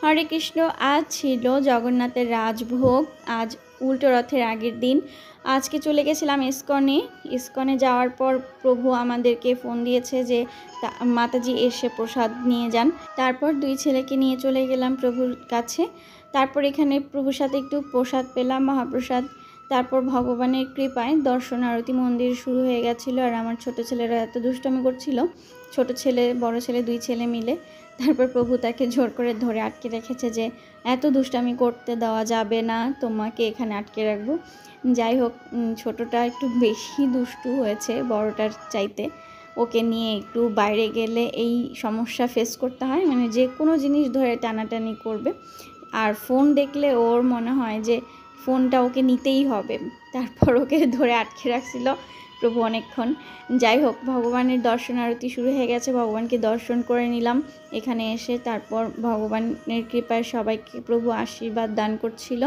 হরে কৃষ্ণ। আজ ছিল জগন্নাথের রাজভোগ। আজ উল্টো রথের আগের দিন। আজকে চলে গেছিলাম ইস্কনে যাওয়ার পর প্রভু আমাদেরকে ফোন দিয়েছে যে মাতাজি এসে প্রসাদ নিয়ে যান। তারপর দুই ছেলেকে নিয়ে চলে গেলাম প্রভুর কাছে। তারপর এখানে প্রভুর সাথে একটু প্রসাদ পেলাম, মহাপ্রসাদ। তারপর ভগবানের কৃপায় দর্শন আরতি মন্দির শুরু হয়ে গেছিলো। আর আমার ছোট ছেলেরা এত দুষ্টমি করছিল, ছোট ছেলে বড় ছেলে দুই ছেলে মিলে। তারপর প্রভু তাকে জোর করে ধরে আটকে রেখেছে যে এত দুষ্টামি করতে দেওয়া যাবে না, তোমাকে এখানে আটকে রাখবো। যাই হোক, ছোটটা একটু বেশি দুষ্টু হয়েছে বড়টার চাইতে। ওকে নিয়ে একটু বাইরে গেলে এই সমস্যা ফেস করতে হয়, মানে যে কোনো জিনিস ধরে টানাটানি করবে। আর ফোন দেখলে ওর মনে হয় যে ফোনটা ওকে নিতেই হবে। তারপর ওকে ধরে আটকে রাখছিল প্রভু অনেকক্ষণ। যাই হোক, ভগবানের দর্শন আরতি শুরু হয়ে গেছে। ভগবানকে দর্শন করে নিলাম এখানে এসে। তারপর ভগবানের কৃপায় সবাইকে প্রভু আশীর্বাদ দান করছিল।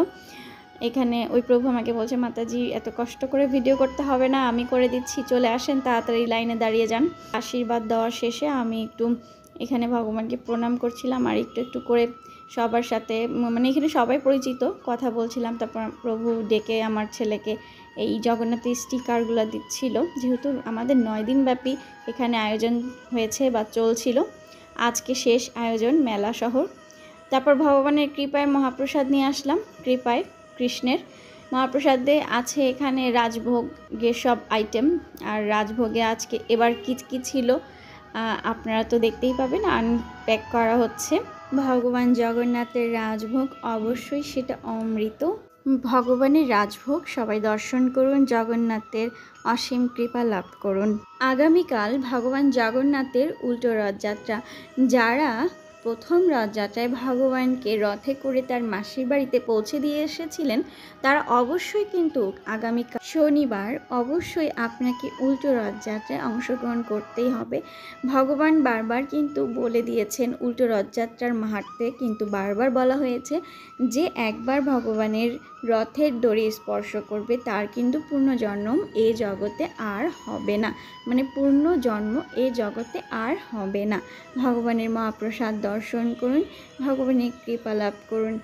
এখানে ওই প্রভু আমাকে বলছে, মাতাজি এত কষ্ট করে ভিডিও করতে হবে না, আমি করে দিচ্ছি, চলে আসেন, তাড়াতাড়ি লাইনে দাঁড়িয়ে যান। আশীর্বাদ দেওয়ার শেষে আমি একটু এখানে ভগবানকে প্রণাম করছিলাম আর একটু করে সবার সাথে, মানে এখানে সবাই পরিচিত, কথা বলছিলাম। তারপর প্রভু ডেকে আমার ছেলেকে এই জগন্নাথের স্টিকারগুলো দিচ্ছিল, যেহেতু আমাদের 9 দিনব্যাপী এখানে আয়োজন হয়েছে বা চলছিল। আজকে শেষ আয়োজন মেলা শহর। তারপর ভগবানের কৃপায় মহাপ্রসাদ নিয়ে আসলাম, কৃপায় কৃষ্ণের। মহাপ্রসাদে আছে এখানে রাজভোগের সব আইটেম। আর রাজভোগে আজকে এবার কি ছিল আপনারা তো দেখতেই পাবেন, আনপ্যাক করা হচ্ছে। ভগবান জগন্নাথের রাজভোগ, অবশ্যই সেটা অমৃত। ভগবানের রাজভোগ সবাই দর্শন করুন, জগন্নাথের অসীম কৃপা লাভ করুন। আগামীকাল ভগবান জগন্নাথের উল্টো রথযাত্রা। যারা প্রথম রথযাত্রায় ভগবানকে রথে করে তার মাসির বাড়িতে পৌঁছে দিয়ে এসেছিলেন, তারা অবশ্যই কিন্তু আগামীকাল শনিবার অবশ্যই আপনাকে উল্টো রথযাত্রায় অংশগ্রহণ করতেই হবে। ভগবান বারবার কিন্তু বলে দিয়েছেন, উল্টো রথযাত্রার মাহাত্ম্যে কিন্তু বারবার বলা হয়েছে যে একবার ভগবানের রথের দড়ি স্পর্শ করবে তার কিন্তু পুনর্জন্ম এ জগতে আর হবে না, মানে পুনর্জন্ম এ জগতে আর হবে না। ভগবানের মহাপ্রসাদ দর্শন করুন, ভগবানের কৃপা লাভ করুন।